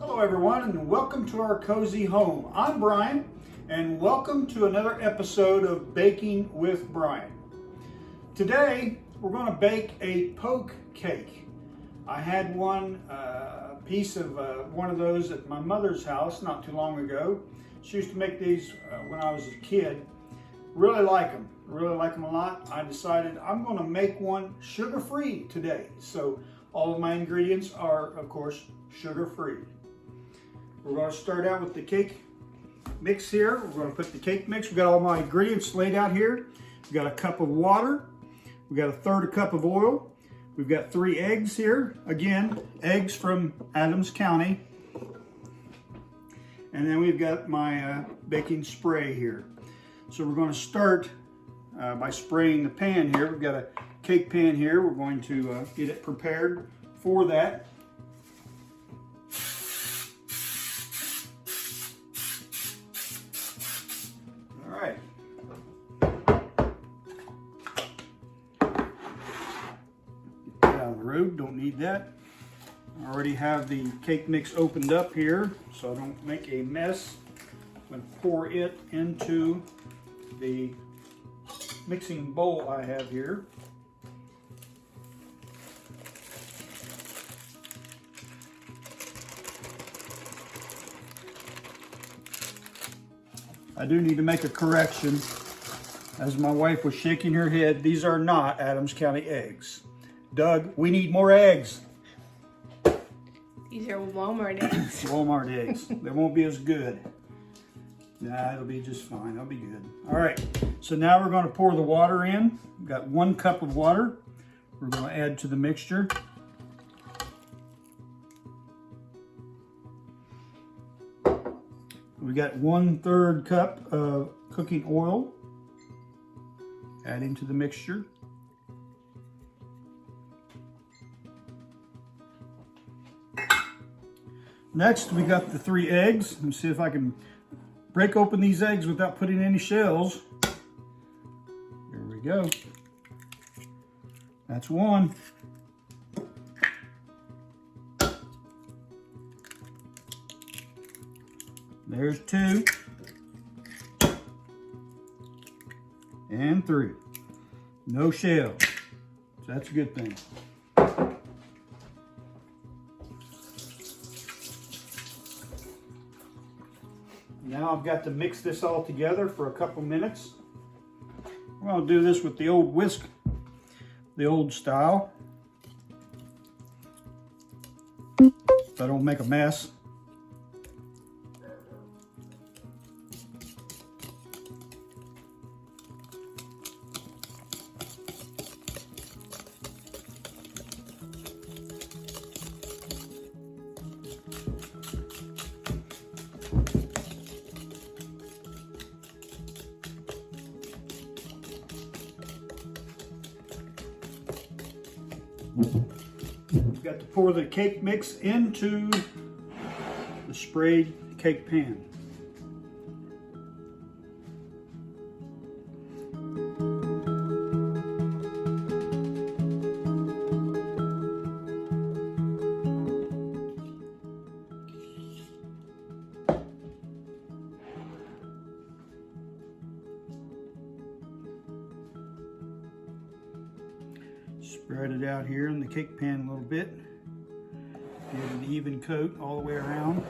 Hello everyone, and welcome to our cozy home. I'm Brian, and welcome to another episode of Baking with Brian. Today we're going to bake a poke cake. I had one piece of one of those at my mother's house not too long ago. She used to make these when I was a kid. Really like them a lot. I decided I'm going to make one sugar-free today. So all of my ingredients are, of course, sugar-free. We're going to start out with the cake mix here. We're going to put the cake mix. We've got all my ingredients laid out here. We've got a cup of water. We've got a third cup of oil. We've got 3 eggs here. Again, eggs from Adams County. And then we've got my baking spray here. So we're going to start by spraying the pan here. We've got a cake pan here. We're going to get it prepared for that. All right. Get that out of the road. Don't need that. I already have the cake mix opened up here so I don't make a mess. I'm going to pour it into the mixing bowl I have here. I do need to make a correction. As my wife was shaking her head, these are not Adams County eggs. Doug, we need more eggs. These are Walmart eggs. Walmart eggs. They won't be as good. Nah, it'll be just fine. It'll be good. All right, so now we're going to pour the water in. We've got 1 cup of water. We're going to add to the mixture. We got 1/3 cup of cooking oil. Adding to the mixture. Next, we got the 3 eggs. Let me see if I can break open these eggs without putting any shells. Here we go. That's 1. There's 2. And 3. No shells. So that's a good thing. Now I've got to mix this all together for a couple minutes. We're going to do this with the old whisk, the old style, so I don't make a mess. We've got to pour the cake mix into the sprayed cake pan. Spread it out here in the cake pan a little bit. Get an even coat all the way around.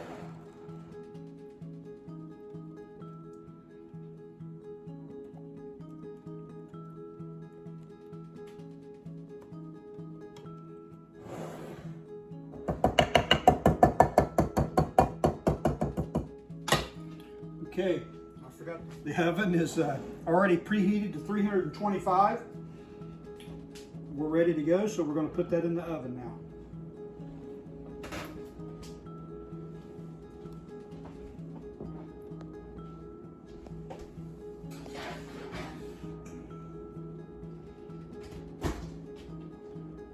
Okay, I forgot the oven is already preheated to 325. We're ready to go, so we're going to put that in the oven now.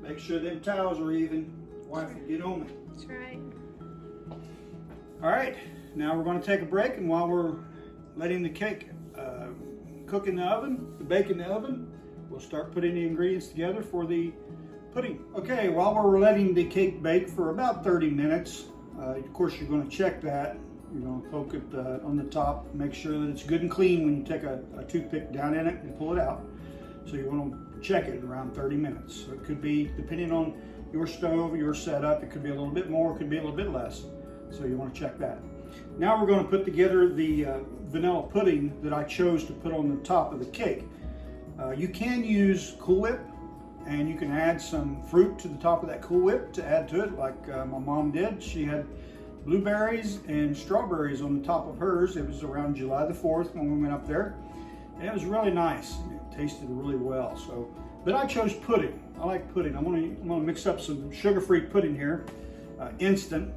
Make sure them towels are even. Wife will get on me. That's right. All right, now we're going to take a break, and while we're letting the cake cook in the oven, bake in the oven, we'll start putting the ingredients together for the pudding. Okay, while we're letting the cake bake for about 30 minutes, Of course, you're going to check that. You're going to poke it on the top, make sure that it's good and clean when you take a toothpick down in it and pull it out. So you want to check it around 30 minutes. So it could be, depending on your stove, your setup, it could be a little bit more, it could be a little bit less. So you want to check that. Now we're going to put together the vanilla pudding that I chose to put on the top of the cake. You can use Cool Whip, and you can add some fruit to the top of that Cool Whip to add to it, like my mom did. She had blueberries and strawberries on the top of hers. It was around July the 4th when we went up there, and it was really nice. It tasted really well. So, but I chose pudding. I like pudding. I'm gonna mix up some sugar-free pudding here, instant,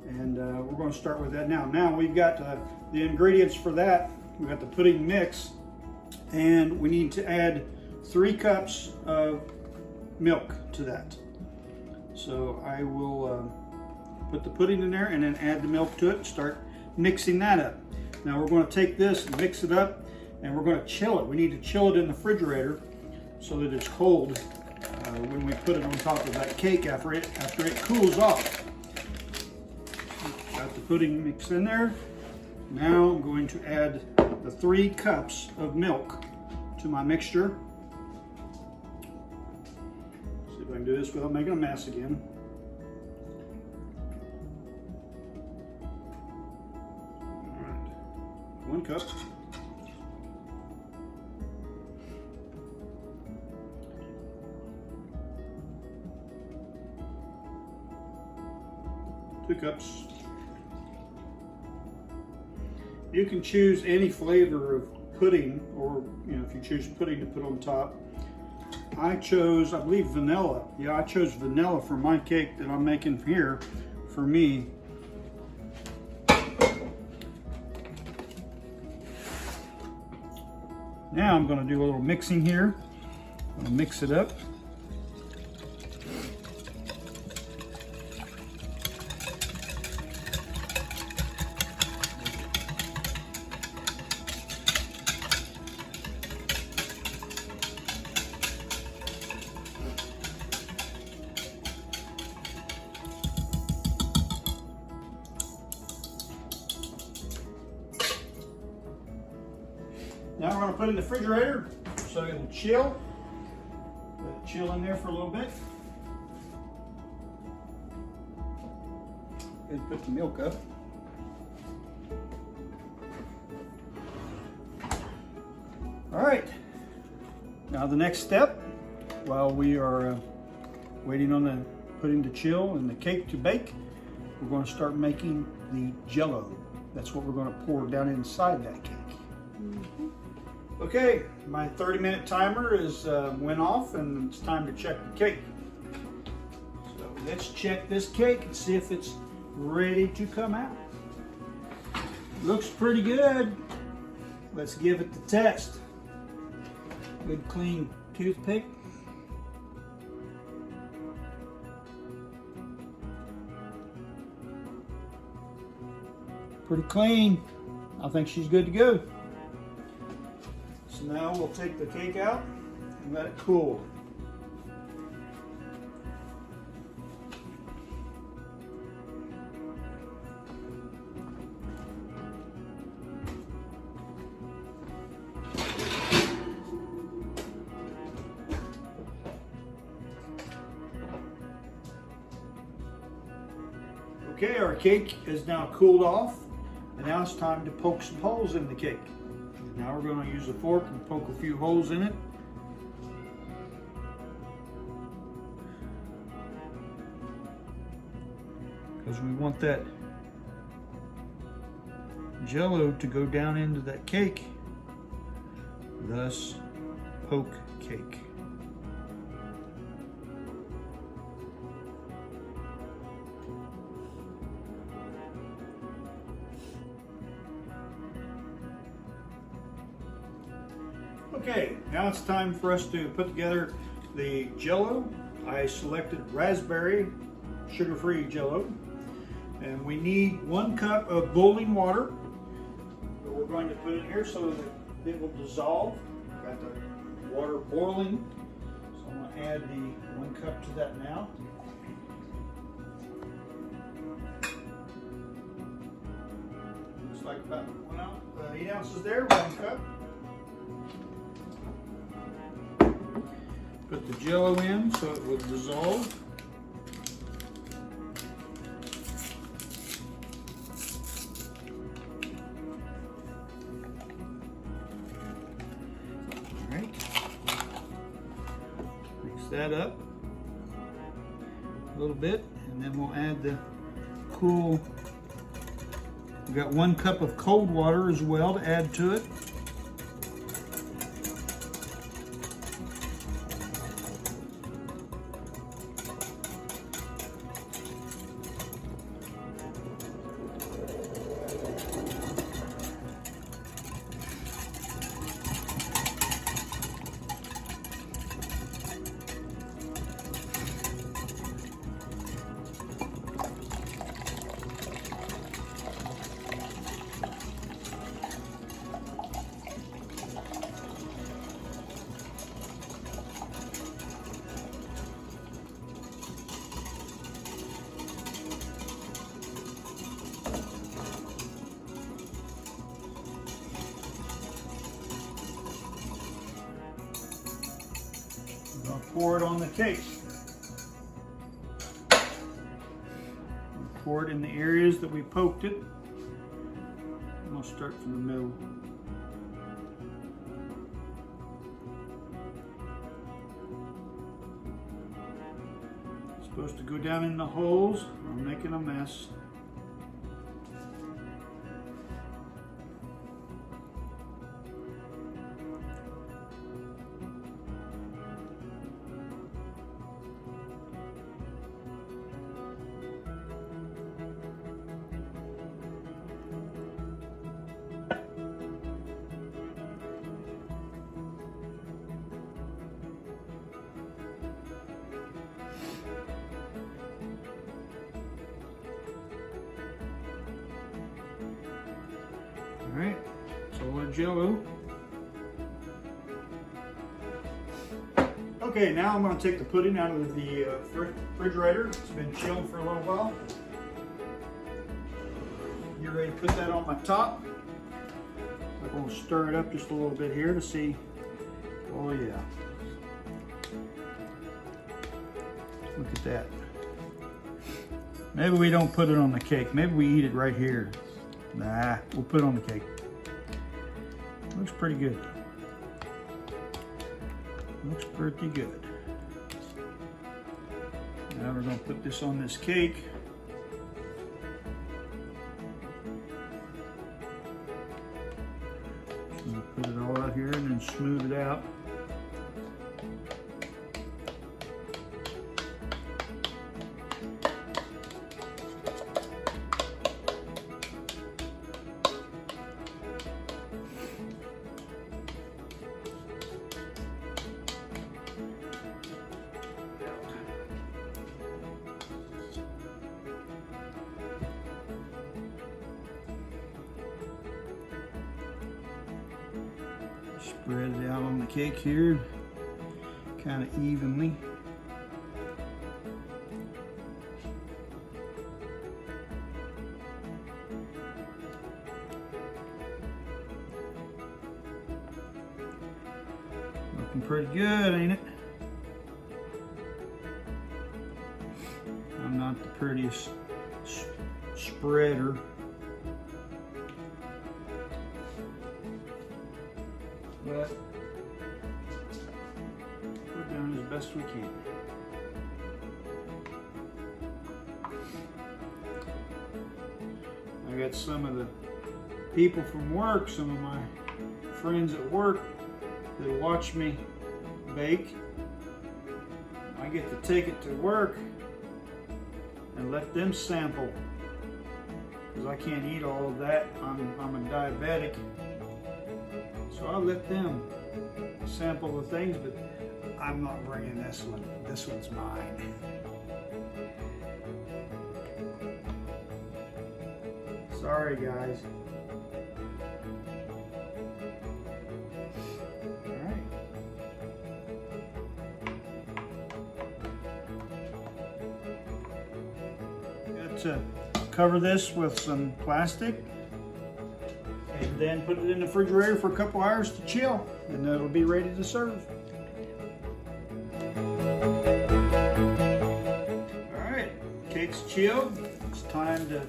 and we're going to start with that now. Now we've got the ingredients for that. We've got the pudding mix, and we need to add 3 cups of milk to that. So I will put the pudding in there and then add the milk to it and start mixing that up. Now we're going to take this and mix it up, and we're going to chill it. We need to chill it in the refrigerator so that it's cold when we put it on top of that cake after it cools off. Got the pudding mix in there. Now I'm going to add the 3 cups of milk to my mixture. See if I can do this without making a mess again. All right, 1 cup. Two cups. You can choose any flavor of pudding, or if you choose pudding to put on top. I chose, I believe, vanilla. Yeah, I chose vanilla for my cake that I'm making here for me. Now I'm going to do a little mixing here. I'm going to mix it up. Now we're going to put it in the refrigerator so it'll chill. Let it chill in there for a little bit. And put the milk up. All right. Now the next step, while we are waiting on the pudding to chill and the cake to bake, we're going to start making the jello. That's what we're going to pour down inside that cake. Mm-hmm. Okay, my 30-minute timer is went off, and it's time to check the cake. So let's check this cake and see if it's ready to come out. Looks pretty good. Let's give it the test. Good clean toothpick. Pretty clean. I think she's good to go. So now we'll take the cake out and let it cool. Okay, our cake is now cooled off, and now it's time to poke some holes in the cake. Now we're going to use a fork and poke a few holes in it. Because we want that jello to go down into that cake, thus poke cake. Okay, now it's time for us to put together the jello. I selected raspberry, sugar-free jello. And we need 1 cup of boiling water that we're going to put in here so that it will dissolve. Got the water boiling, so I'm going to add the 1 cup to that now. looks like about 8 ounces there, 1 cup. Put the jello in so it will dissolve. All right. Mix that up a little bit, and then we'll add the cool. We've got 1 cup of cold water as well to add to it. I'll pour it on the cake. Pour it in the areas that we poked it. And I'll start from the middle. It's supposed to go down in the holes. I'm making a mess. All right, so our jello. Okay, now I'm going to take the pudding out of the refrigerator. It's been chilled for a little while. You're ready to put that on my top. I'm going to stir it up just a little bit here to see. Oh yeah. Look at that. Maybe we don't put it on the cake. Maybe we eat it right here. Nah, we'll put it on the cake. Looks pretty good. Looks pretty good. Now we're going to put this on this cake. Just going to put it all out here and then smooth it out. Spread it out on the cake here, kind of evenly. Looking pretty good, ain't it? I'm not the prettiest spreader. But we're doing as best we can. I got some of the people from work, some of my friends at work that watch me bake. I get to take it to work and let them sample, because I can't eat all of that. I'm a diabetic. So I'll let them sample the things, but I'm not bringing this one. This one's mine. Sorry, guys. All right. Got to cover this with some plastic. Then put it in the refrigerator for a couple hours to chill, and it'll be ready to serve. All right, cake's chilled. It's time to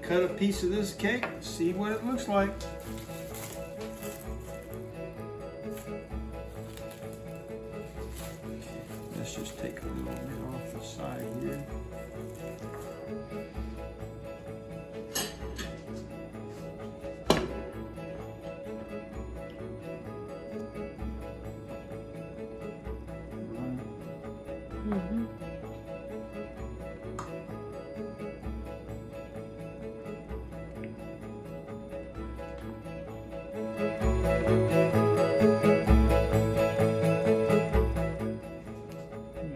cut a piece of this cake and see what it looks like. Let's just take a little bit off the side here. Mm-hmm.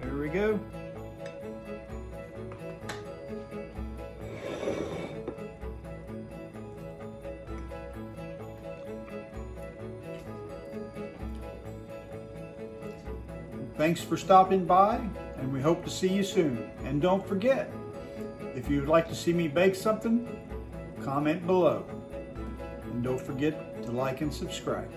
There we go. Thanks for stopping by, and we hope to see you soon. And don't forget, if you would like to see me bake something, comment below. And don't forget to like and subscribe.